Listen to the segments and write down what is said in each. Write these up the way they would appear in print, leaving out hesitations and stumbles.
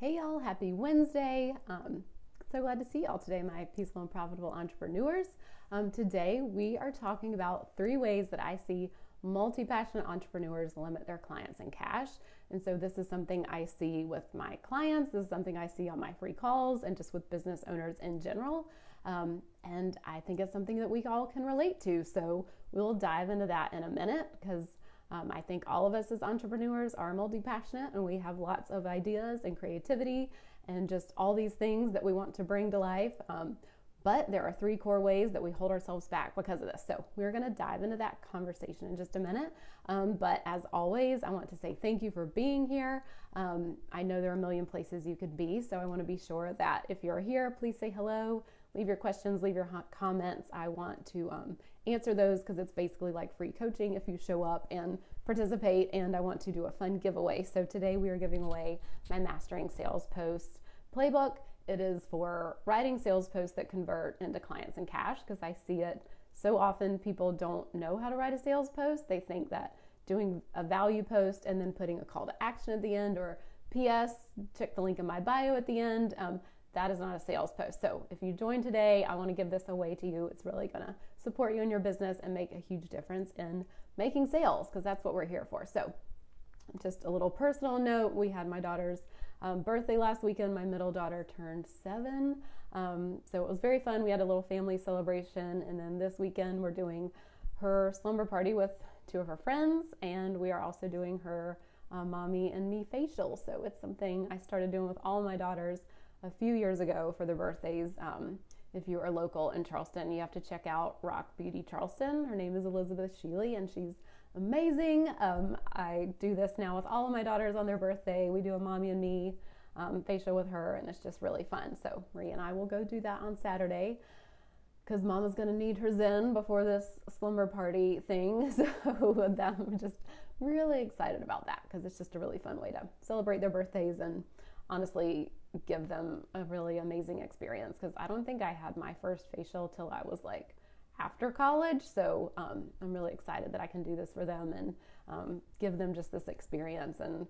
Hey y'all, happy Wednesday. So glad to see y'all today, my peaceful and profitable entrepreneurs. Today we are talking about 3 ways that I see multi-passionate entrepreneurs limit their clients in cash. And so this is something I see with my clients. This is something I see on my free calls and just with business owners in general. And I think it's something that we all can relate to. So we'll dive into that in a minute because I think all of us as entrepreneurs are multi-passionate and we have lots of ideas and creativity and just all these things that we want to bring to life. But there are 3 core ways that we hold ourselves back because of this. So we're going to dive into that conversation in just a minute. But as always, I want to say thank you for being here. I know there are a million places you could be, so I want to be sure that if you're here, please say hello, leave your questions, leave your comments. I want to answer those because it's basically like free coaching if you show up and participate, and I want to do a fun giveaway. So today we are giving away my Mastering Sales Post playbook. It is for writing sales posts that convert into clients and cash because I see it so often. People don't know how to write a sales post. They think that doing a value post and then putting a call to action at the end or PS, check the link in my bio at the end, that is not a sales post. So if you join today, I want to give this away to you. It's really going to support you in your business and make a huge difference in making sales because that's what we're here for. So just a little personal note, we had my daughter's birthday last weekend. My middle daughter turned 7. So it was very fun. We had a little family celebration. And then this weekend we're doing her slumber party with 2 of her friends. And we are also doing her mommy and me facial. So it's something I started doing with all my daughters a few years ago for their birthdays. If you are local in Charleston, you have to check out Rock Beauty Charleston. Her name is Elizabeth Sheely and she's amazing. I do this now with all of my daughters on their birthday. We do a mommy and me facial with her and it's just really fun. So Marie and I will go do that on Saturday because Mama's gonna need her zen before this slumber party thing. So I'm just really excited about that because it's just a really fun way to celebrate their birthdays and honestly give them a really amazing experience because I don't think I had my first facial till I was like after college. So I'm really excited that I can do this for them and give them just this experience and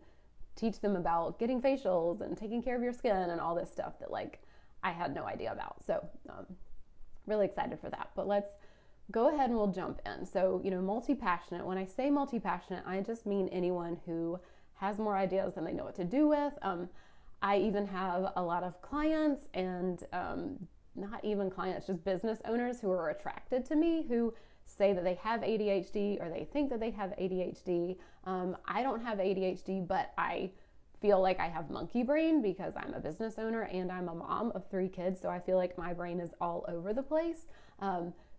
teach them about getting facials and taking care of your skin and all this stuff that like I had no idea about. So really excited for that. But let's go ahead and we'll jump in. So, multi-passionate, when I say multi-passionate, I just mean anyone who has more ideas than they know what to do with. I even have a lot of clients and not even clients, just business owners who are attracted to me who say that they have ADHD or they think that they have ADHD. I don't have ADHD, but I feel like I have monkey brain because I'm a business owner and I'm a mom of 3 kids. So I feel like my brain is all over the place.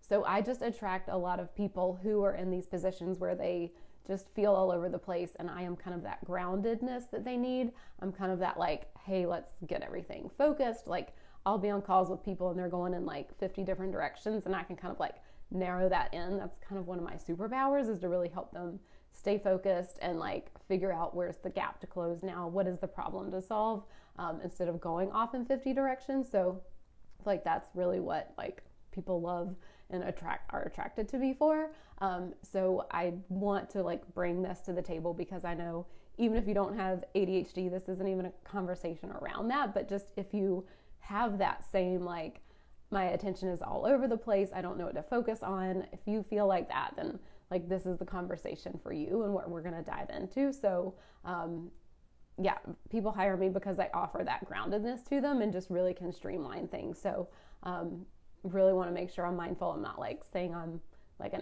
So I just attract a lot of people who are in these positions where they just feel all over the place, and I am kind of that groundedness that they need. I'm kind of that like, hey, let's get everything focused. Like I'll be on calls with people and they're going in like 50 different directions and I can kind of like narrow that in. That's kind of one of my superpowers, is to really help them stay focused and like figure out where's the gap to close now, what is the problem to solve, instead of going off in 50 directions. So like that's really what like people love and are attracted to me for. So I want to like bring this to the table because I know even if you don't have ADHD, this isn't even a conversation around that, but just if you have that same like my attention is all over the place, I don't know what to focus on, if you feel like that, then like this is the conversation for you and what we're going to dive into. So yeah, people hire me because I offer that groundedness to them and just really can streamline things. So really want to make sure I'm mindful. I'm not like saying I'm like an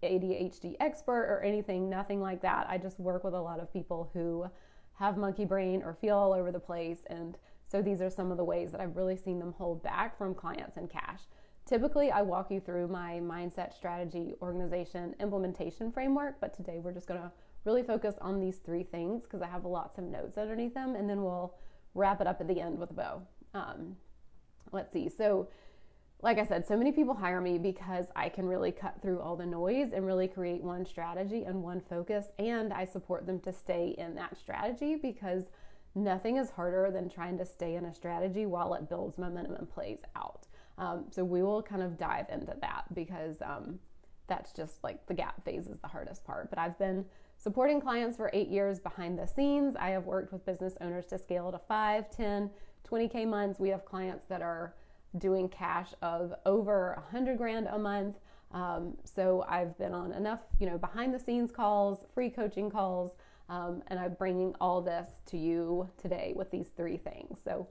ADHD expert or anything, nothing like that. I just work with a lot of people who have monkey brain or feel all over the place. And so these are some of the ways that I've really seen them hold back from clients and cash. Typically, I walk you through my mindset, strategy, organization, implementation framework, but today we're just going to really focus on these 3 things because I have lots of notes underneath them, and then we'll wrap it up at the end with a bow. Let's see. So like I said, so many people hire me because I can really cut through all the noise and really create one strategy and one focus, and I support them to stay in that strategy because nothing is harder than trying to stay in a strategy while it builds momentum and plays out. So we will kind of dive into that because that's just like the gap phase is the hardest part. But I've been supporting clients for 8 years behind the scenes. I have worked with business owners to scale to 5, 10, 20K months. We have clients that are doing cash of over 100 grand a month. So I've been on enough, behind the scenes calls, free coaching calls, and I'm bringing all this to you today with these 3 things. So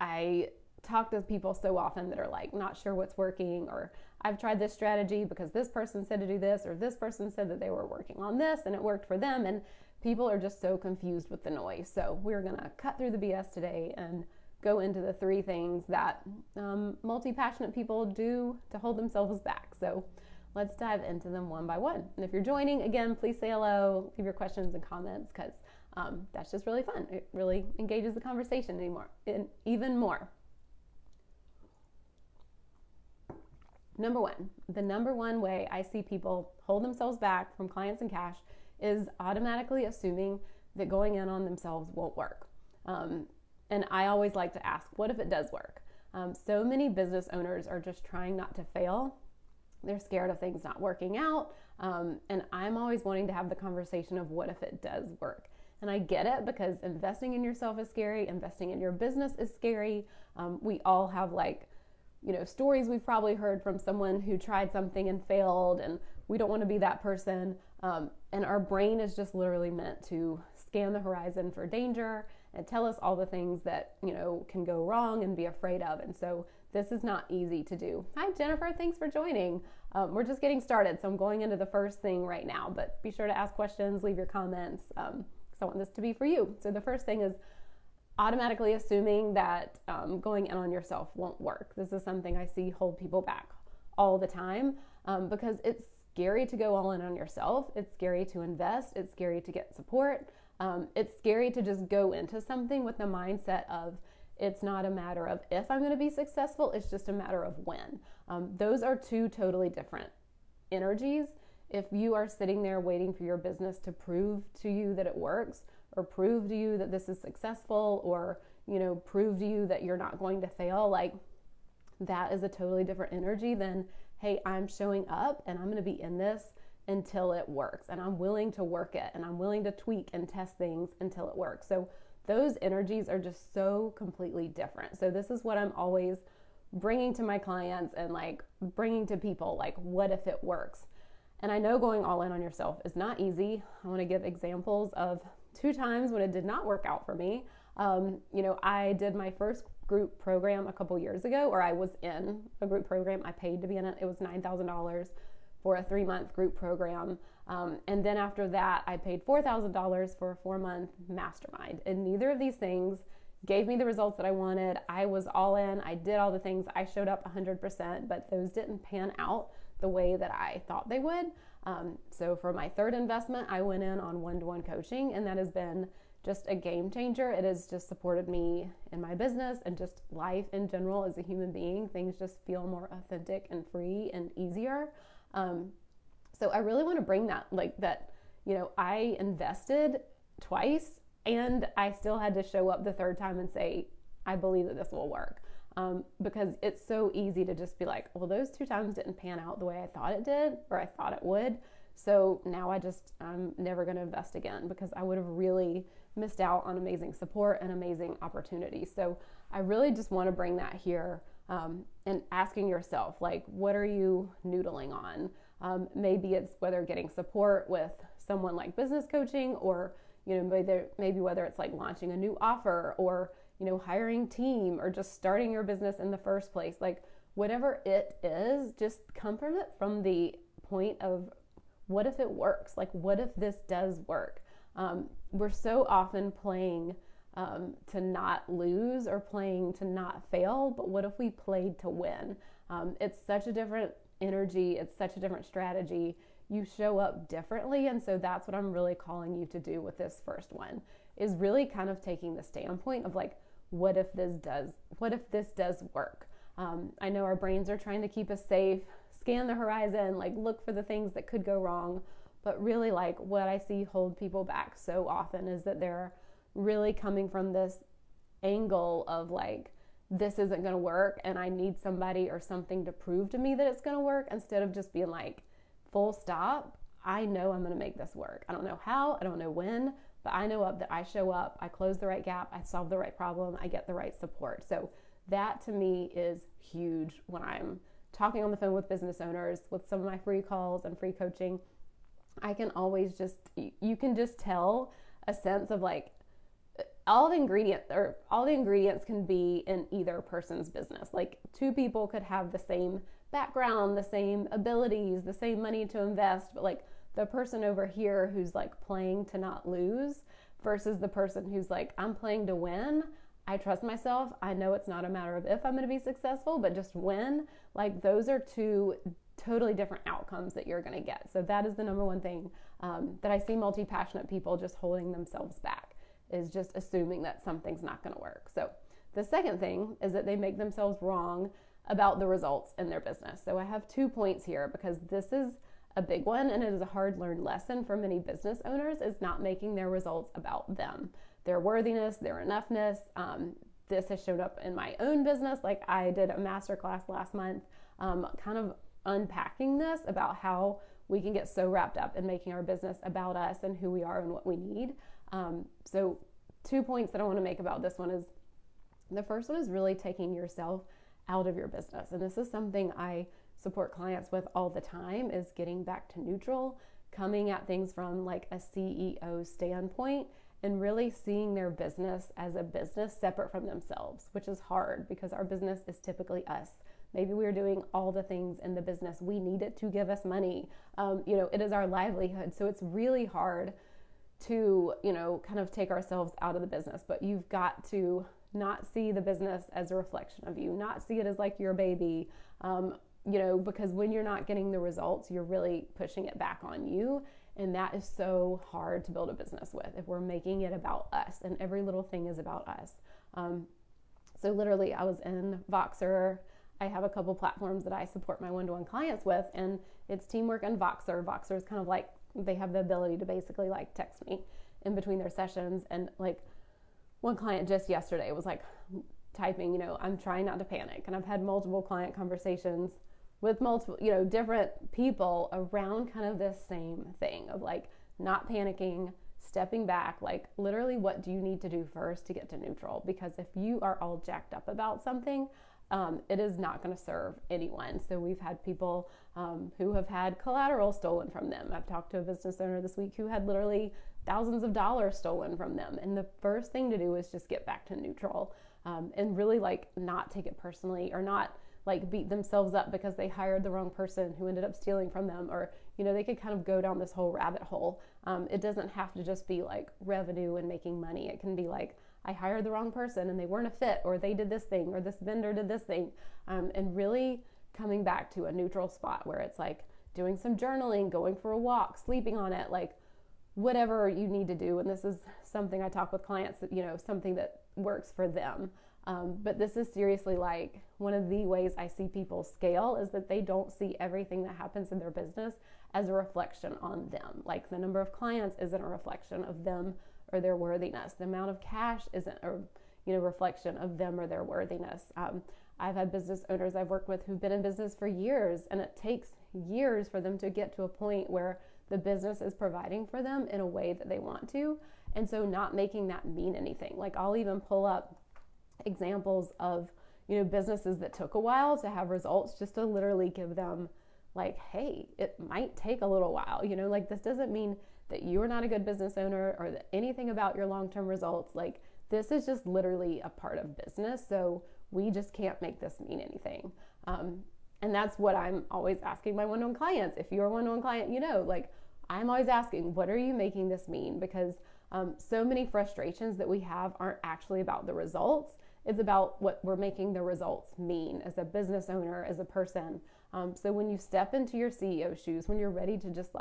I talk to people so often that are like not sure what's working, or I've tried this strategy because this person said to do this, or this person said that they were working on this and it worked for them, and people are just so confused with the noise. So we're gonna cut through the BS today and go into the 3 things that multi-passionate people do to hold themselves back. So let's dive into them one by one. And if you're joining, again, please say hello, leave your questions and comments, because that's just really fun. It really engages the conversation even more. The number one way I see people hold themselves back from clients and cash is automatically assuming that going in on themselves won't work. And I always like to ask, what if it does work? So many business owners are just trying not to fail. They're scared of things not working out. And I'm always wanting to have the conversation of what if it does work? And I get it, because investing in yourself is scary. Investing in your business is scary. We all have stories we've probably heard from someone who tried something and failed, and we don't want to be that person. And our brain is just literally meant to scan the horizon for danger and tell us all the things that, can go wrong and be afraid of. And so this is not easy to do. Hi, Jennifer. Thanks for joining. We're just getting started, so I'm going into the first thing right now, but be sure to ask questions, leave your comments, because I want this to be for you. So the first thing is automatically assuming that going in on yourself won't work. This is something I see hold people back all the time, because it's scary to go all in on yourself. It's scary to invest. It's scary to get support. It's scary to just go into something with the mindset of it's not a matter of if I'm going to be successful, it's just a matter of when. Those are 2 totally different energies. If you are sitting there waiting for your business to prove to you that it works, or prove to you that this is successful, or, prove to you that you're not going to fail, that is a totally different energy than, hey, I'm showing up and I'm going to be in this until it works, and I'm willing to work it, and I'm willing to tweak and test things until it works. So those energies are just so completely different. So this is what I'm always bringing to my clients and bringing to people, what if it works? And I know going all in on yourself is not easy. I want to give examples of 2 times when it did not work out for me. I did my first group program a couple years ago, or I was in a group program. I paid to be in it. It was $9,000 for a 3-month group program. And then after that, I paid $4,000 for a 4-month mastermind. And neither of these things gave me the results that I wanted. I was all in. I did all the things. I showed up 100%, but those didn't pan out the way that I thought they would. So for my 3rd investment, I went in on one-to-one coaching, and that has been just a game changer. It has just supported me in my business and just life in general as a human being. Things just feel more authentic and free and easier. So I really want to bring that, I invested twice, and I still had to show up the 3rd time and say, I believe that this will work. Because it's so easy to just be like, well, those 2 times didn't pan out the way I thought it did, or I thought it would. So now I'm never going to invest again, because I would have really missed out on amazing support and amazing opportunities. So I really just want to bring that here, and asking yourself, what are you noodling on? Maybe it's whether getting support with someone like business coaching, or, maybe whether it's launching a new offer, or, hiring team, or just starting your business in the first place. Whatever it is, just come from it from the point of, what if it works? What if this does work? We're so often playing to not lose, or playing to not fail, but what if we played to win? It's such a different energy. It's such a different strategy. You show up differently. And so that's what I'm really calling you to do with this first one, is really kind of taking the standpoint of what if this does work? I know our brains are trying to keep us safe, scan the horizon, look for the things that could go wrong. But really, what I see hold people back so often is that they're really coming from this angle of this isn't going to work, and I need somebody or something to prove to me that it's going to work, instead of just being full stop, I know I'm going to make this work. I don't know how, I don't know when, but I know that I show up, I close the right gap, I solve the right problem, I get the right support. So that to me is huge when I'm talking on the phone with business owners, with some of my free calls and free coaching. I can always you can just tell a sense of like all the ingredients can be in either person's business. Like two people could have the same background, the same abilities, the same money to invest, but like the person over here who's like playing to not lose versus the person who's like, I'm playing to win. I trust myself. I know it's not a matter of if I'm going to be successful, but just when. Like those are two totally different outcomes that you're going to get. So that is the number one thing that I see multi-passionate people just holding themselves back, is just assuming that something's not going to work. So the second thing is that they make themselves wrong about the results in their business. So I have 2 points here because this is a big one, and it is a hard learned lesson for many business owners, is not making their results about them, their worthiness, their enoughness. This has shown up in my own business. Like I did a masterclass last month, kind of unpacking this about how we can get so wrapped up in making our business about us and who we are and what we need. So 2 points that I want to make about this one is, the first one is really taking yourself out of your business. And this is something I support clients with all the time, is getting back to neutral, coming at things from like a CEO standpoint and really seeing their business as a business separate from themselves, which is hard because our business is typically us. Maybe we're doing all the things in the business. We need it to give us money. It is our livelihood. So it's really hard to, kind of take ourselves out of the business, but you've got to not see the business as a reflection of you, not see it as like your baby, because when you're not getting the results, you're really pushing it back on you. And that is so hard to build a business with if we're making it about us and every little thing is about us. So literally I was in Voxer. I have a couple platforms that I support my one-to-one clients with, and it's Teamwork and Voxer. Voxer is kind of like, they have the ability to basically like text me in between their sessions. And like one client just yesterday was like typing, I'm trying not to panic. And I've had multiple client conversations with multiple, different people around kind of this same thing of like not panicking, stepping back, like literally what do you need to do first to get to neutral? Because if you are all jacked up about something, it is not going to serve anyone. So we've had people who have had collateral stolen from them. I've talked to a business owner this week who had literally thousands of dollars stolen from them. And the first thing to do is just get back to neutral and really like not take it personally, or not like beat themselves up because they hired the wrong person who ended up stealing from them, or, they could kind of go down this whole rabbit hole. It doesn't have to just be like revenue and making money. It can be like, I hired the wrong person and they weren't a fit, or they did this thing, or this vendor did this thing. And really coming back to a neutral spot where it's like doing some journaling, going for a walk, sleeping on it, like whatever you need to do. And this is something I talk with clients, something that works for them. But this is seriously like one of the ways I see people scale, is that they don't see everything that happens in their business as a reflection on them. Like the number of clients isn't a reflection of them or their worthiness. The amount of cash isn't a reflection of them or their worthiness. I've had business owners I've worked with who've been in business for years, and it takes years for them to get to a point where the business is providing for them in a way that they want to. And so not making that mean anything. Like I'll even pull up examples of, businesses that took a while to have results, just to literally give them like, hey, it might take a little while, like this doesn't mean that you're not a good business owner or that anything about your long-term results. Like this is just literally a part of business. So we just can't make this mean anything. And that's what I'm always asking my one-on-one clients. If you're a one-on-one client, like I'm always asking, what are you making this mean? Because so many frustrations that we have aren't actually about the results. It's about what we're making the results mean as a business owner, as a person. So when you step into your CEO shoes, when you're ready to just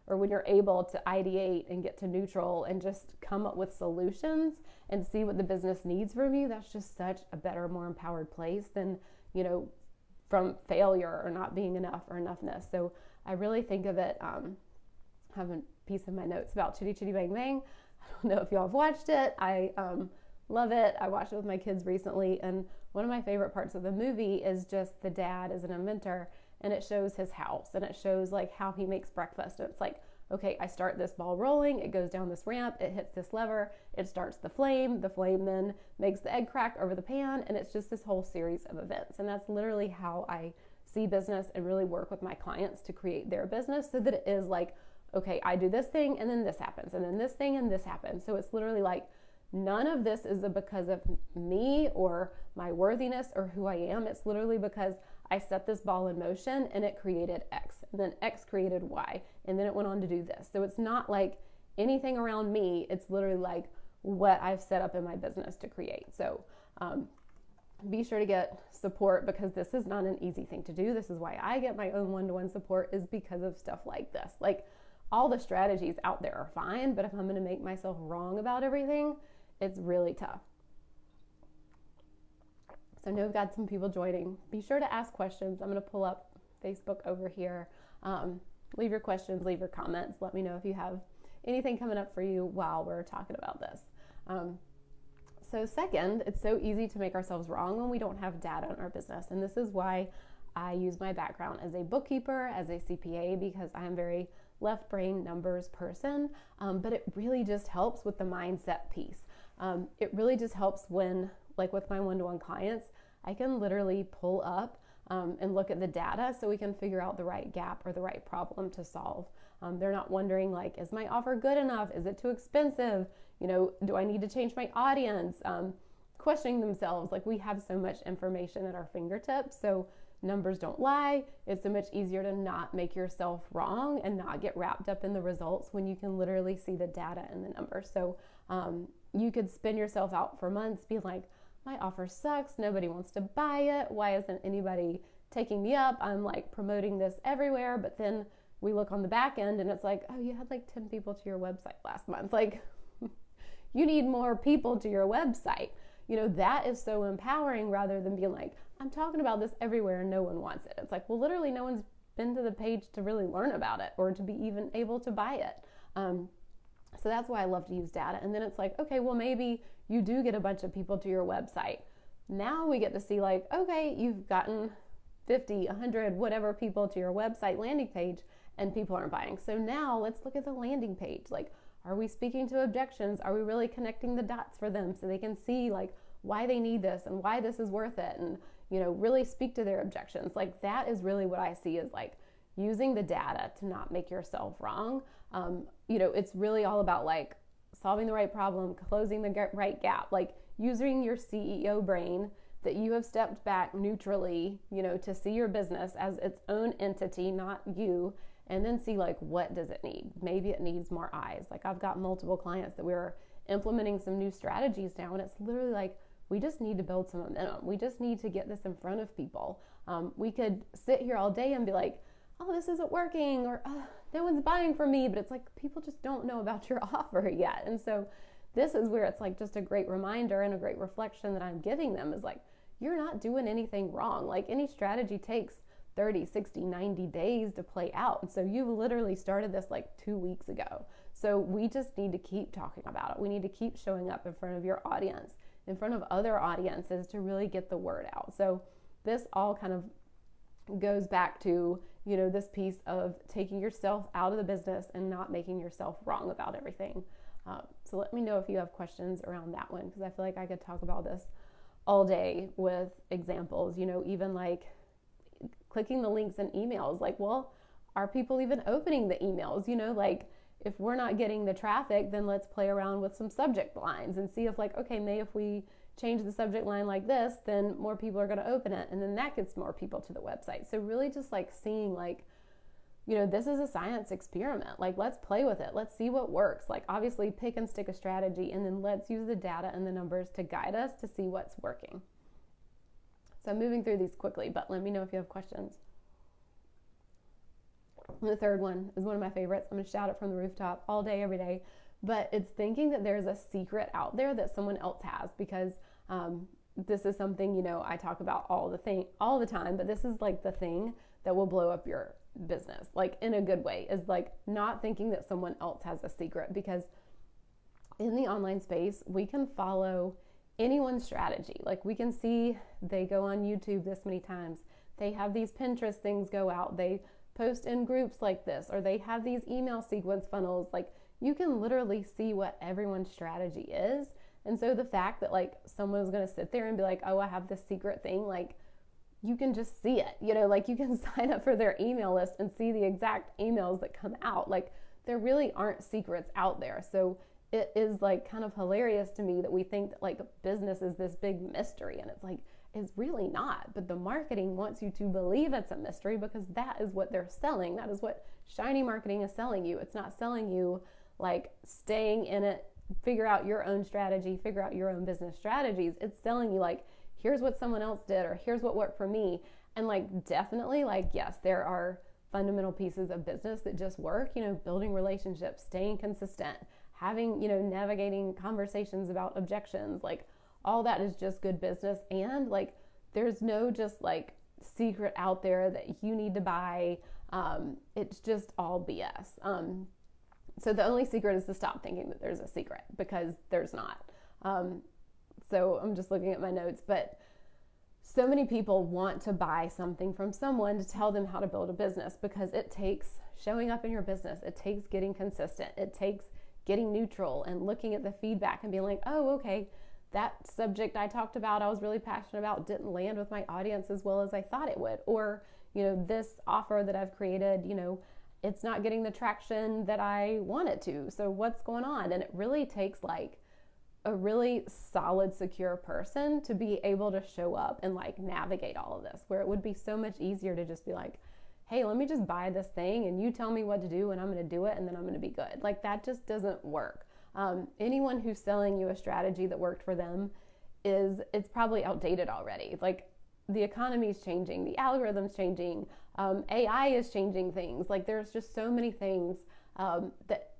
or when you're able to ideate and get to neutral and just come up with solutions and see what the business needs from you, that's just such a better, more empowered place than, from failure or not being enough or enoughness. So I really think of it, I have a piece in my notes about Chitty Chitty Bang Bang. I don't know if y'all have watched it. I love it. I watched it with my kids recently, and one of my favorite parts of the movie is just the dad is an inventor, and it shows his house, and it shows like how he makes breakfast. And it's like, okay, I start this ball rolling, it goes down this ramp, it hits this lever, it starts the flame then makes the egg crack over the pan, and it's just this whole series of events. And that's literally how I see business and really work with my clients to create their business, so that it is like, okay, I do this thing and then this happens, and then this thing and this happens. So it's literally like, none of this is because of me or my worthiness or who I am. It's literally because I set this ball in motion and it created X, and then X created Y, and then it went on to do this. So it's not like anything around me. It's literally like what I've set up in my business to create. So be sure to get support, because this is not an easy thing to do. This is why I get my own one-to-one support, is because of stuff like this. Like, all the strategies out there are fine, but if I'm going to make myself wrong about everything, it's really tough. So I know we've got some people joining. Be sure to ask questions. I'm going to pull up Facebook over here. Leave your questions, leave your comments. Let me know if you have anything coming up for you while we're talking about this. So second, it's so easy to make ourselves wrong when we don't have data in our business. And this is why I use my background as a bookkeeper, as a CPA, because I am very left brain numbers person. But it really just helps with the mindset piece. It really just helps when, like with my one-to-one clients, I can literally pull up and look at the data so we can figure out the right gap or the right problem to solve. They're not wondering like, is my offer good enough? Is it too expensive? You know, do I need to change my audience? Questioning themselves. Like, we have so much information at our fingertips, so numbers don't lie. It's so much easier to not make yourself wrong and not get wrapped up in the results when you can literally see the data and the numbers. So you could spin yourself out for months being like, my offer sucks, nobody wants to buy it, why isn't anybody taking me up? I'm like promoting this everywhere, but then we look on the back end and it's like, oh, you had like 10 people to your website last month. Like, you need more people to your website. You know, that is so empowering, rather than being like, I'm talking about this everywhere and no one wants it. It's like, well, literally no one's been to the page to really learn about it or to be even able to buy it. So that's why I love to use data. And then it's like, okay, well, maybe you do get a bunch of people to your website. Now we get to see like, okay, you've gotten 50, 100, whatever people to your website landing page, and people aren't buying. So now let's look at the landing page. Like, are we speaking to objections? Are we really connecting the dots for them so they can see like why they need this and why this is worth it, and, you know, really speak to their objections? Like, that is really what I see as like using the data to not make yourself wrong. You know, it's really all about like solving the right problem, closing the right gap, like using your CEO brain that you have stepped back neutrally, you know, to see your business as its own entity, not you, and then see like, what does it need? Maybe it needs more eyes. Like, I've got multiple clients that we're implementing some new strategies now, and it's literally like, we just need to build some momentum. We just need to get this in front of people. We could sit here all day and be like, oh, this isn't working, or no one's buying from me, but it's like, people just don't know about your offer yet. And so this is where it's like just a great reminder and a great reflection that I'm giving them, is like, you're not doing anything wrong. Like, any strategy takes 30, 60, 90 days to play out. And so you literally started this like 2 weeks ago. So we just need to keep talking about it. We need to keep showing up in front of your audience, in front of other audiences, to really get the word out. So this all kind of goes back to, you know, this piece of taking yourself out of the business and not making yourself wrong about everything. So let me know if you have questions around that one, because I feel like I could talk about this all day with examples, you know, even like clicking the links in emails. Like, well, are people even opening the emails? You know, like, if we're not getting the traffic, then let's play around with some subject lines and see if like, okay, maybe if we change the subject line like this, then more people are going to open it, and then that gets more people to the website. So really just like seeing like, you know, this is a science experiment. Like, let's play with it. Let's see what works. Like, obviously pick and stick a strategy, and then let's use the data and the numbers to guide us to see what's working. So I'm moving through these quickly, but let me know if you have questions. And the third one is one of my favorites. I'm going to shout it from the rooftop all day, every day. But it's thinking that there's a secret out there that someone else has, because this is something, you know, I talk about all the time, but this is like the thing that will blow up your business, like in a good way, is like not thinking that someone else has a secret. Because in the online space, we can follow anyone's strategy. Like, we can see they go on YouTube this many times, they have these Pinterest things go out, they post in groups like this, or they have these email sequence funnels. Like, you can literally see what everyone's strategy is. And so the fact that like someone is going to sit there and be like, oh, I have this secret thing, like, you can just see it, like you can sign up for their email list and see the exact emails that come out. Like, there really aren't secrets out there. So it is like kind of hilarious to me that we think that like business is this big mystery, and it's like, it's really not. But the marketing wants you to believe it's a mystery because that is what they're selling. That is what shiny marketing is selling you. It's not selling you like staying in it, figure out your own strategy, figure out your own business strategies. It's selling you like, here's what someone else did, or here's what worked for me. And like, definitely, like, yes, there are fundamental pieces of business that just work, building relationships, staying consistent, having, navigating conversations about objections, like all that is just good business. And like, there's no just like secret out there that you need to buy. It's just all BS. So the only secret is to stop thinking that there's a secret, because there's not. So I'm just looking at my notes, but so many people want to buy something from someone to tell them how to build a business, because it takes showing up in your business. It takes getting consistent. It takes getting neutral and looking at the feedback and being like, oh, okay, that subject I talked about, I was really passionate about, didn't land with my audience as well as I thought it would. Or, this offer that I've created, it's not getting the traction that I want it to. So what's going on? And it really takes like a really solid, secure person to be able to show up and like navigate all of this, where it would be so much easier to just be like, hey, let me just buy this thing and you tell me what to do and I'm going to do it and then I'm going to be good. Like, that just doesn't work. Anyone who's selling you a strategy that worked for them it's probably outdated already. Like, the economy is changing, the algorithm's changing, AI is changing things. Like, there's just so many things that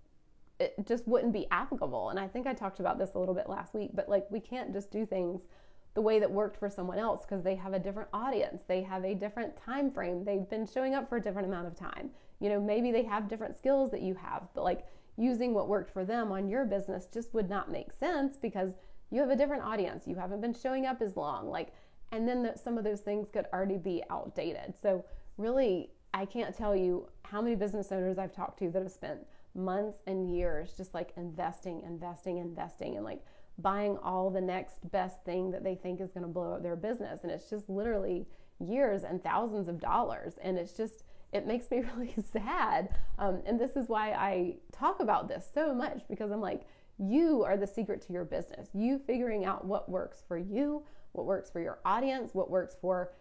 it just wouldn't be applicable. And I think I talked about this a little bit last week, but like, we can't just do things the way that worked for someone else, because they have a different audience, they have a different time frame, they've been showing up for a different amount of time. Maybe they have different skills that you have, but like, using what worked for them on your business just would not make sense, because you have a different audience, you haven't been showing up as long, like, and then some of those things could already be outdated. So really, I can't tell you how many business owners I've talked to that have spent months and years just like investing and like buying all the next best thing that they think is going to blow up their business. And it's just literally years and thousands of dollars. And it makes me really sad. And this is why I talk about this so much, because I'm like, you are the secret to your business. You figuring out what works for you, what works for your audience, what works for,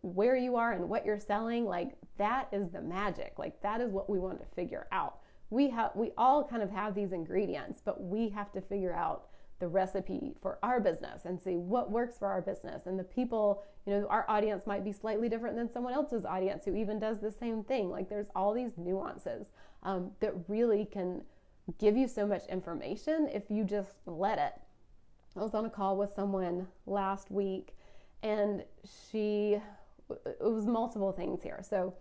where you are and what you're selling. Like, that is the magic. Like, that is what we want to figure out. We all kind of have these ingredients, but we have to figure out the recipe for our business and see what works for our business. And the people, our audience might be slightly different than someone else's audience who even does the same thing. Like, there's all these nuances that really can give you so much information if you just let it. I was on a call with someone last week, and it was multiple things here. So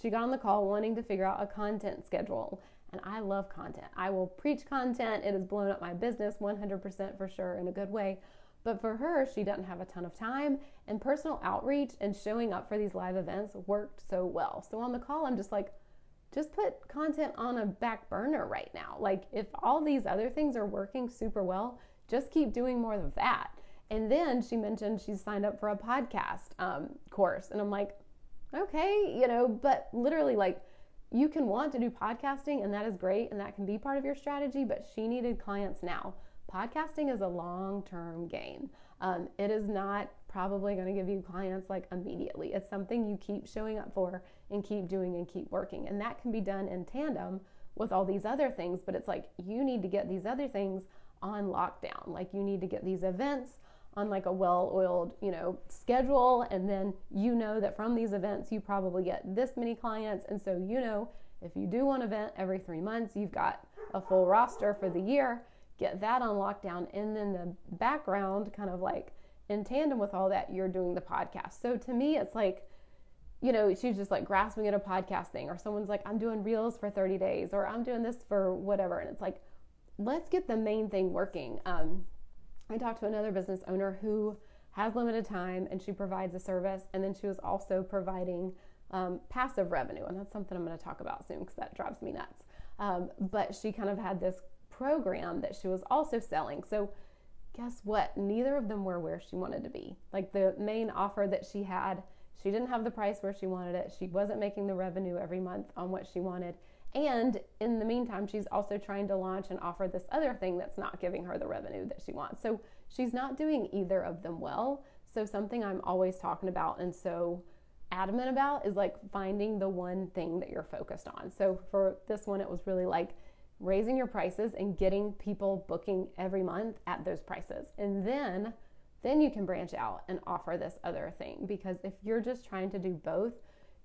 she got on the call wanting to figure out a content schedule. And I love content. I will preach content. It has blown up my business 100% for sure, in a good way. But for her, she doesn't have a ton of time, and personal outreach and showing up for these live events worked so well. So on the call, I'm just like, just put content on a back burner right now. Like, if all these other things are working super well, just keep doing more of that. And then she mentioned she's signed up for a podcast course. And I'm like, okay, but literally, like, you can want to do podcasting, and that is great, and that can be part of your strategy, but she needed clients now. Podcasting is a long-term game. It is not probably going to give you clients like immediately. It's something you keep showing up for and keep doing and keep working. And that can be done in tandem with all these other things, but it's like, you need to get these other things on lockdown. Like, you need to get these events on like a well-oiled, schedule. And then that from these events, you probably get this many clients. And so, if you do one event every 3 months, you've got a full roster for the year, get that on lockdown. And then the background, kind of like in tandem with all that, you're doing the podcast. So to me, it's like, she's just like grasping at a podcast thing, or someone's like, I'm doing reels for 30 days, or I'm doing this for whatever. And it's like, let's get the main thing working. I talked to another business owner who has limited time, and she provides a service. And then she was also providing passive revenue. And that's something I'm going to talk about soon because that drives me nuts. But she kind of had this program that she was also selling. So guess what? Neither of them were where she wanted to be. Like the main offer that she had, she didn't have the price where she wanted it. She wasn't making the revenue every month on what she wanted. And in the meantime, she's also trying to launch and offer this other thing that's not giving her the revenue that she wants. So she's not doing either of them well. So something I'm always talking about and so adamant about is like finding the one thing that you're focused on. So for this one, it was really like raising your prices and getting people booking every month at those prices. And then you can branch out and offer this other thing, because if you're just trying to do both,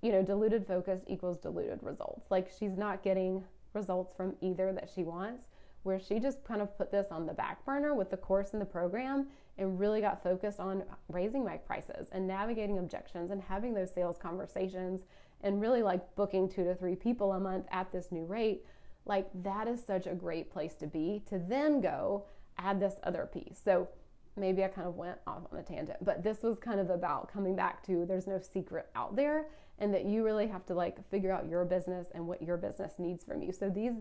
diluted focus equals diluted results. Like she's not getting results from either that she wants, where she just kind of put this on the back burner with the course and the program and really got focused on raising my prices and navigating objections and having those sales conversations and really like booking 2 to 3 people a month at this new rate. Like that is such a great place to be, to then go add this other piece. So maybe I kind of went off on a tangent, but this was kind of about coming back to there's no secret out there, and that you really have to like figure out your business and what your business needs from you. So these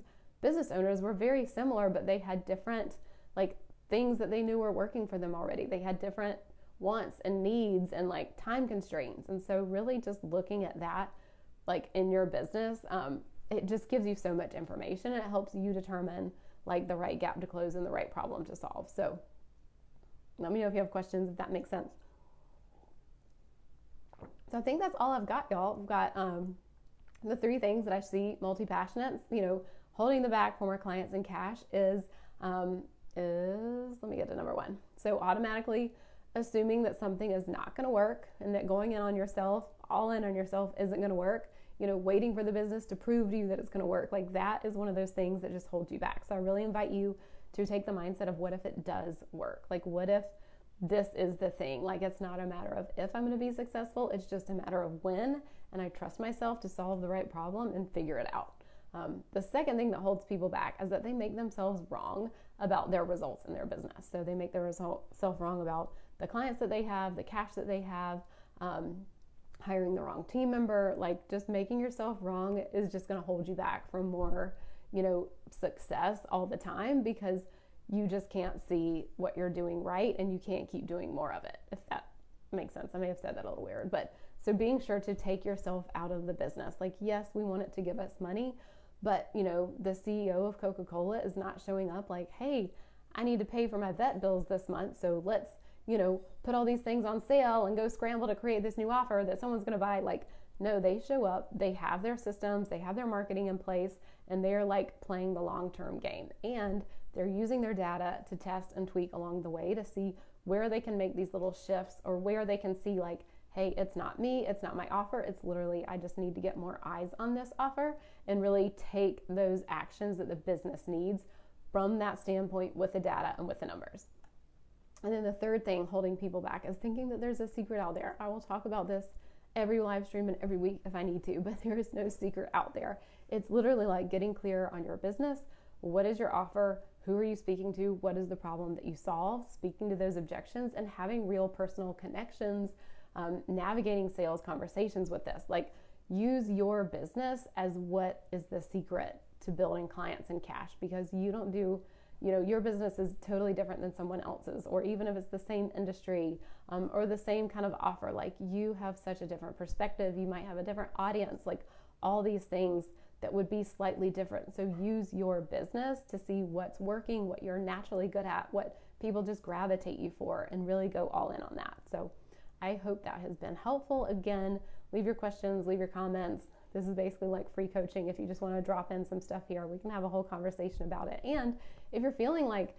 business owners were very similar, but they had different like things that they knew were working for them already. They had different wants and needs and like time constraints. And so really just looking at that like in your business, it just gives you so much information, and it helps you determine like the right gap to close and the right problem to solve. So let me know if you have questions, if that makes sense. So I think that's all I've got, y'all. I've got the 3 things that I see multi-passionates, holding the back for more clients and cash is let me get to number 1. So automatically assuming that something is not going to work, and that going in on yourself, all in on yourself, isn't going to work. Waiting for the business to prove to you that it's going to work. Like that is one of those things that just holds you back. So I really invite you to take the mindset of what if it does work? Like what if this is the thing? Like it's not a matter of if I'm going to be successful. It's just a matter of when, and I trust myself to solve the right problem and figure it out. The second thing that holds people back is that they make themselves wrong about their results in their business. So they make themselves wrong about the clients that they have, the cash that they have, hiring the wrong team member. Like just making yourself wrong is just going to hold you back from more, success all the time, because you just can't see what you're doing right, and you can't keep doing more of it, if that makes sense. I may have said that a little weird, but so being sure to take yourself out of the business. Like, yes, we want it to give us money, but the CEO of Coca-Cola is not showing up like, hey, I need to pay for my vet bills this month, so let's, put all these things on sale and go scramble to create this new offer that someone's going to buy. Like, no, they show up, they have their systems, they have their marketing in place, and they're like playing the long-term game. And they're using their data to test and tweak along the way to see where they can make these little shifts, or where they can see like, hey, it's not me, it's not my offer, it's literally, I just need to get more eyes on this offer, and really take those actions that the business needs from that standpoint with the data and with the numbers. And then the third thing holding people back is thinking that there's a secret out there. I will talk about this every live stream and every week if I need to, but there is no secret out there. It's literally like getting clear on your business. What is your offer? Who are you speaking to? What is the problem that you solve? Speaking to those objections and having real personal connections, navigating sales conversations with this. Like, use your business as what is the secret to building clients and cash, because you don't do, your business is totally different than someone else's, or even if it's the same industry or the same kind of offer, like you have such a different perspective. You might have a different audience, like all these things that would be slightly different. So use your business to see what's working, what you're naturally good at, what people just gravitate you for, and really go all in on that. So I hope that has been helpful. Again, leave your questions, leave your comments. This is basically like free coaching. If you just want to drop in some stuff here, we can have a whole conversation about it. And if you're feeling like,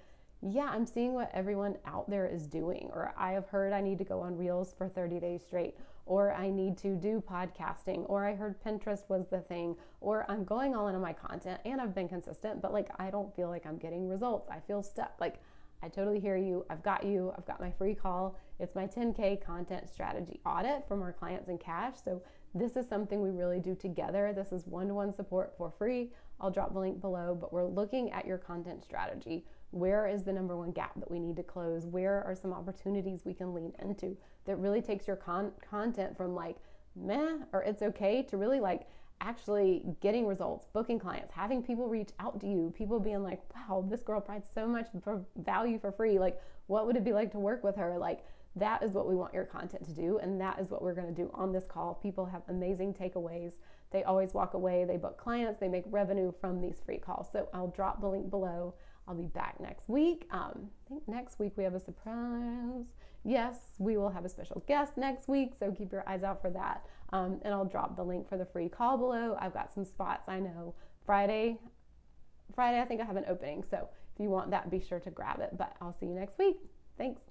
yeah, I'm seeing what everyone out there is doing, or I have heard I need to go on Reels for 30 days straight, or I need to do podcasting, or I heard Pinterest was the thing, or I'm going all in on my content and I've been consistent, but like I don't feel like I'm getting results. I feel stuck. Like, I totally hear you. I've got you. I've got my free call. It's my 10K content strategy audit from our clients in cash. So this is something we really do together. This is one-to-one support for free. I'll drop the link below, but we're looking at your content strategy. Where is the number one gap that we need to close? Where are some opportunities we can lean into that really takes your content from like meh or it's okay to really like actually getting results, booking clients, having people reach out to you, people being like, wow, this girl provides so much for value for free. Like, what would it be like to work with her? Like, that is what we want your content to do. And that is what we're going to do on this call. People have amazing takeaways. They always walk away. They book clients. They make revenue from these free calls. So I'll drop the link below. I'll be back next week. I think next week we have a surprise. Yes, we will have a special guest next week. So keep your eyes out for that. And I'll drop the link for the free call below. I've got some spots. I know Friday, I think I have an opening. So if you want that, be sure to grab it. But I'll see you next week. Thanks.